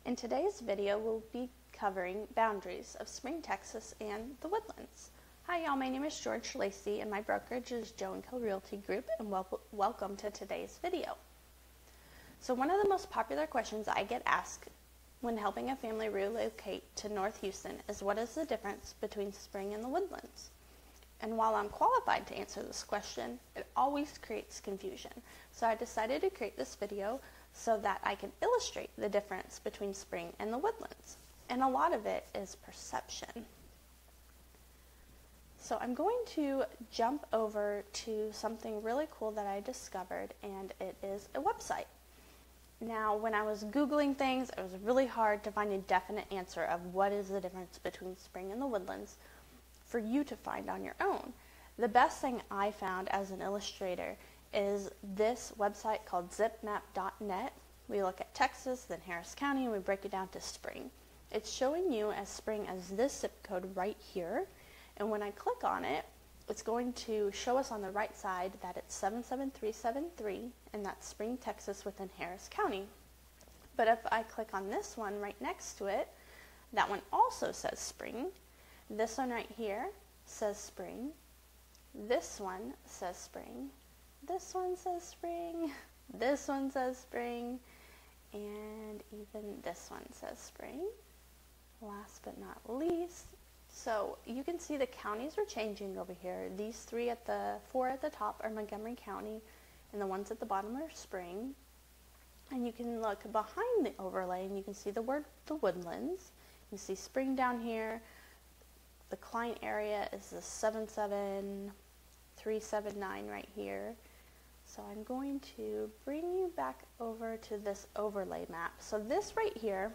In today's video, we'll be covering boundaries of Spring, Texas and the Woodlands. Hi y'all, my name is George Lacey and my brokerage is Joe & Co Realty Group, and welcome to today's video. So one of the most popular questions I get asked when helping a family relocate to North Houston is, what is the difference between Spring and the Woodlands? And while I'm qualified to answer this question, it always creates confusion. So I decided to create this video so that I can illustrate the difference between Spring and the Woodlands. And a lot of it is perception. So I'm going to jump over to something really cool that I discovered, and it is a website. Now, when I was Googling things, it was really hard to find a definite answer of what is the difference between Spring and the Woodlands for you to find on your own. The best thing I found as an illustrator is this website called zipmap.net. We look at Texas, then Harris County, and we break it down to Spring. It's showing you as Spring as this zip code right here, and when I click on it, it's going to show us on the right side that it's 77373, and that's Spring, Texas within Harris County. But if I click on this one right next to it, that one also says Spring. This one right here says Spring. This one says Spring. This one says Spring. This one says Spring. And even this one says Spring. Last but not least, so you can see the counties are changing over here. These four at the top are Montgomery County, and the ones at the bottom are Spring. And you can look behind the overlay and you can see the word the Woodlands. You see Spring down here. The client area is the 77379 right here. So I'm going to bring you back over to this overlay map. So this right here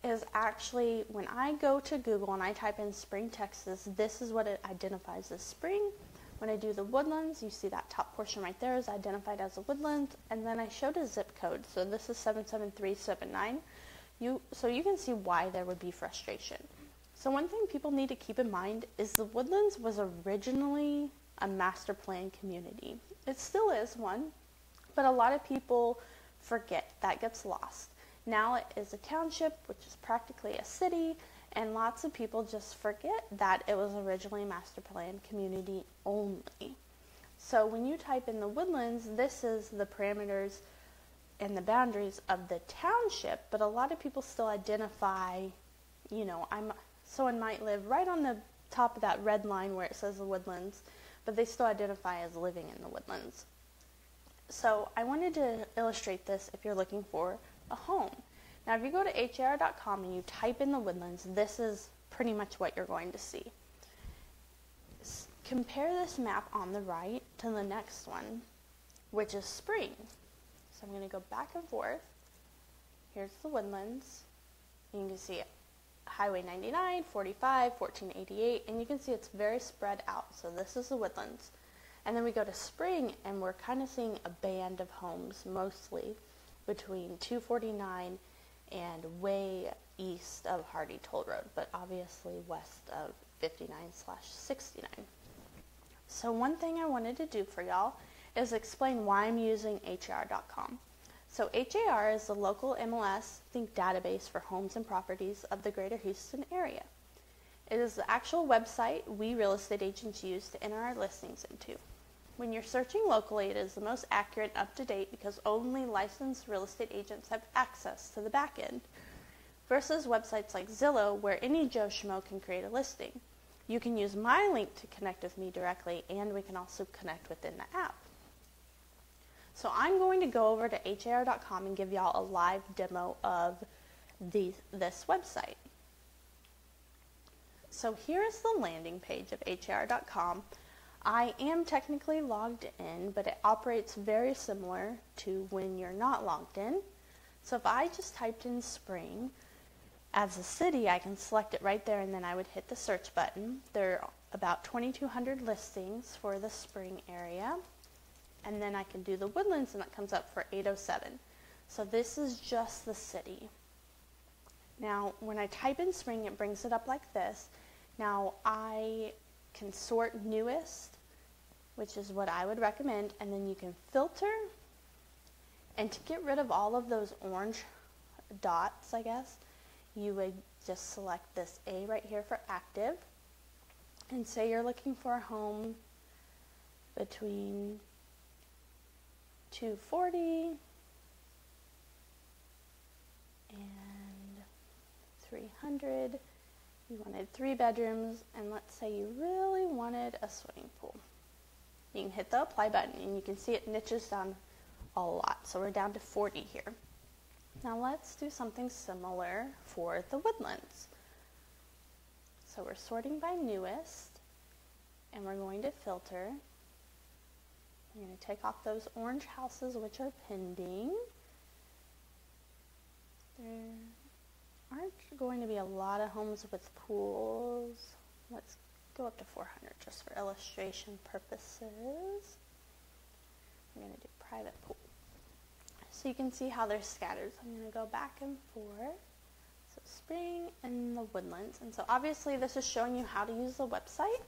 is actually, when I go to Google and I type in Spring, Texas, this is what it identifies as Spring. When I do the Woodlands, you see that top portion right there is identified as a Woodland, and then I showed a zip code. So this is 77379. So you can see why there would be frustration. So one thing people need to keep in mind is the Woodlands was originally a master plan community. It still is one, but a lot of people forget. That gets lost. Now it is a township, which is practically a city, and lots of people just forget that it was originally a master plan community only. So when you type in the Woodlands, this is the parameters and the boundaries of the township, but a lot of people still identify, someone might live right on the top of that red line where it says the Woodlands, but they still identify as living in the Woodlands. So I wanted to illustrate this if you're looking for a home. Now if you go to HRCOM and you type in the Woodlands, this is pretty much what you're going to see. Compare this map on the right to the next one, which is Spring. So I'm going to go back and forth. Here's the Woodlands. You can see it. Highway 99, 45, 1488, and you can see it's very spread out. So this is the Woodlands. And then we go to Spring, and we're kind of seeing a band of homes, mostly between 249 and way east of Hardy Toll Road, but obviously west of 59/69. So one thing I wanted to do for y'all is explain why I'm using HAR.com. So HAR is the local MLS database for homes and properties of the greater Houston area. It is the actual website we real estate agents use to enter our listings into. When you're searching locally, it is the most accurate and up-to-date because only licensed real estate agents have access to the back end, versus websites like Zillow where any Joe Schmo can create a listing. You can use my link to connect with me directly, and we can also connect within the app. So I'm going to go over to HAR.com and give y'all a live demo of this website. So here is the landing page of HAR.com. I am technically logged in, but it operates very similar to when you're not logged in. So if I just typed in Spring as a city, I can select it right there, and then I would hit the search button. There are about 2,200 listings for the Spring area. And then I can do the Woodlands, and it comes up for 807. So this is just the city. Now, when I type in Spring, it brings it up like this. Now, I can sort newest, which is what I would recommend, and then you can filter, And to get rid of all of those orange dots, I guess, you would just select this A right here for active, and say you're looking for a home between 240 and 300. You wanted 3 bedrooms, and let's say you really wanted a swimming pool. You can hit the apply button, and you can see it niches down a lot. So we're down to 40 here. Now let's do something similar for the Woodlands. So we're sorting by newest, and we're going to filter. I'm going to take off those orange houses which are pending. There aren't going to be a lot of homes with pools. Let's go up to 400 just for illustration purposes. I'm going to do private pool. So you can see how they're scattered. So I'm going to go back and forth. So Spring and the Woodlands. And so obviously this is showing you how to use the website.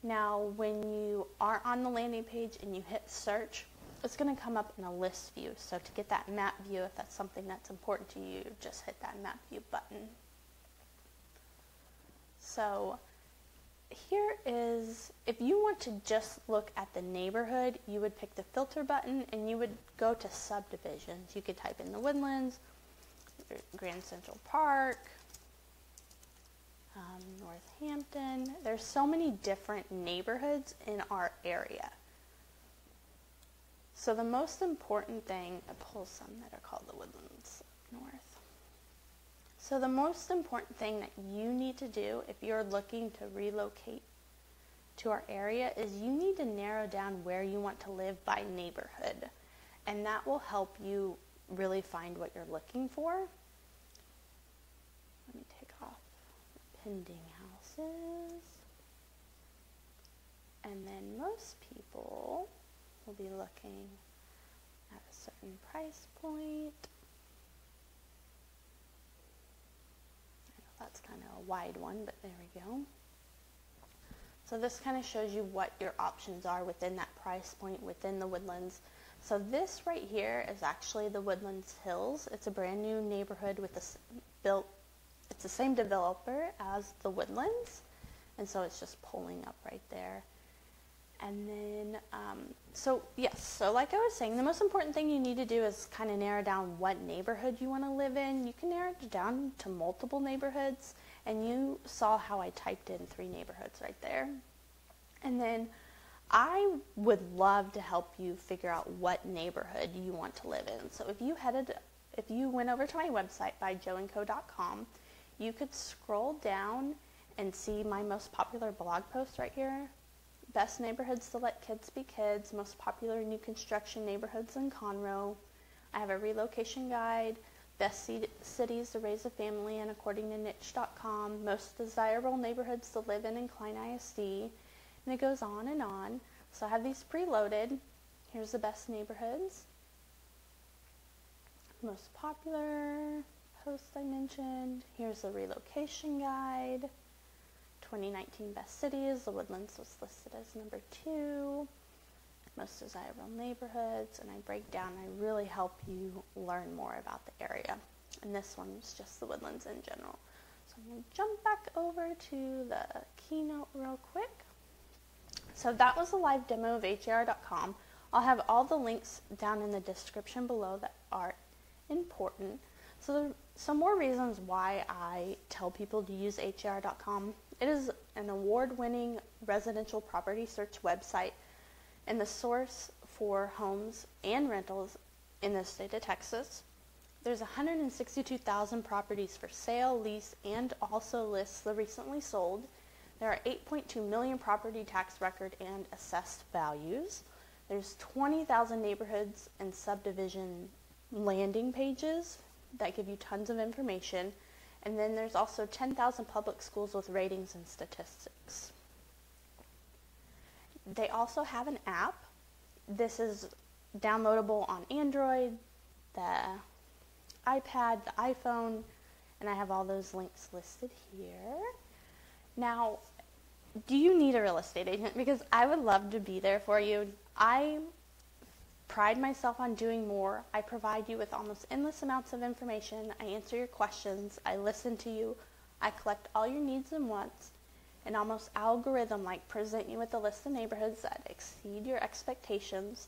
Now when you are on the landing page and you hit search, it's going to come up in a list view. So to get that map view, if that's something that's important to you, just hit that map view button. So here is, if you want to just look at the neighborhood, you would pick the filter button and you would go to subdivisions. You could type in the Woodlands, Grand Central Park, Northampton. There's so many different neighborhoods in our area. So the most important thing, I pull some that are called the Woodlands North. So the most important thing that you need to do if you're looking to relocate to our area is you need to narrow down where you want to live by neighborhood. And that will help you really find what you're looking for. Let me take off pending houses. And then most people will be looking at a certain price point. I know that's kind of a wide one, but there we go. So this kind of shows you what your options are within that price point within the Woodlands. So this right here is actually the Woodlands Hills. It's a brand new neighborhood with it's the same developer as the Woodlands, and so it's just pulling up right there. And then, so like I was saying, the most important thing you need to do is kind of narrow down what neighborhood you want to live in. You can narrow it down to multiple neighborhoods, and you saw how I typed in 3 neighborhoods right there. And then I would love to help you figure out what neighborhood you want to live in. So if you went over to my website by joeandco.com, you could scroll down and see my most popular blog post right here. Best neighborhoods to let kids be kids, most popular new construction neighborhoods in Conroe. I have a relocation guide, best cities to raise a family in according to niche.com, most desirable neighborhoods to live in Klein ISD, and it goes on and on. So I have these preloaded. Here's the best neighborhoods. Most popular posts I mentioned. Here's the relocation guide. 2019 best cities. The Woodlands was listed as number 2. Most desirable neighborhoods, and I break down. I really help you learn more about the area. And this one was just the Woodlands in general. So I'm going to jump back over to the keynote real quick. So that was a live demo of HRCOM. I'll have all the links down in the description below that are important. So there are some more reasons why I tell people to use HRCOM. It is an award-winning residential property search website and the source for homes and rentals in the state of Texas. There's 162,000 properties for sale, lease, and also lists the recently sold. There are 8.2 million property tax record and assessed values. There's 20,000 neighborhoods and subdivision landing pages that give you tons of information. And then there's also 10,000 public schools with ratings and statistics. They also have an app. This is downloadable on Android, the iPad, the iPhone, and I have all those links listed here. Now, do you need a real estate agent? Because I would love to be there for you. I pride myself on doing more. I provide you with almost endless amounts of information. I answer your questions. I listen to you. I collect all your needs and wants, and almost algorithm-like present you with a list of neighborhoods that exceed your expectations.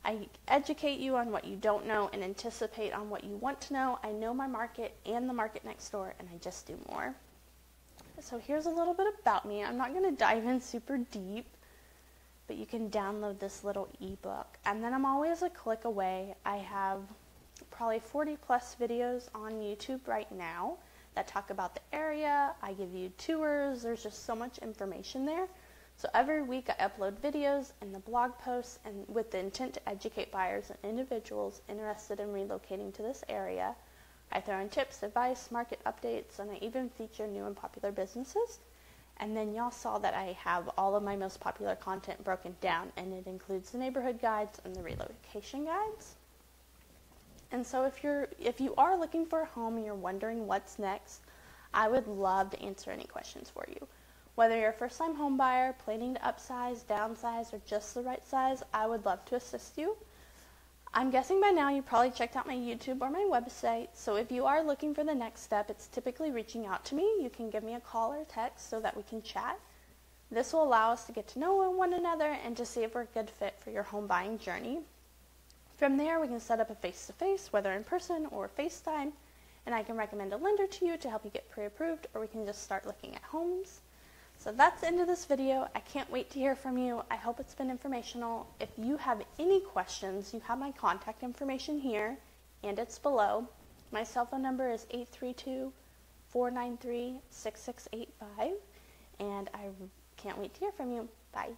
I educate you on what you don't know and anticipate on what you want to know. I know my market and the market next door, and I just do more. So here's a little bit about me. I'm not going to dive in super deep, but you can download this little ebook. And then I'm always a click away. I have probably 40 plus videos on YouTube right now that talk about the area. I give you tours. There's just so much information there. So every week I upload videos and the blog posts, and with the intent to educate buyers and individuals interested in relocating to this area. I throw in tips, advice, market updates, and I even feature new and popular businesses. And then y'all saw that I have all of my most popular content broken down, and it includes the neighborhood guides and the relocation guides. And so if you are looking for a home and you're wondering what's next, I would love to answer any questions for you. Whether you're a first-time home buyer, planning to upsize, downsize, or just the right size, I would love to assist you. I'm guessing by now you probably checked out my YouTube or my website, so if you are looking for the next step, it's typically reaching out to me. You can give me a call or text so that we can chat. This will allow us to get to know one another and to see if we're a good fit for your home buying journey. From there, we can set up a face-to-face, whether in person or FaceTime, and I can recommend a lender to you to help you get pre-approved, or we can just start looking at homes. So that's the end of this video. I can't wait to hear from you. I hope it's been informational. If you have any questions, you have my contact information here, and it's below. My cell phone number is 832-493-6685, and I can't wait to hear from you. Bye.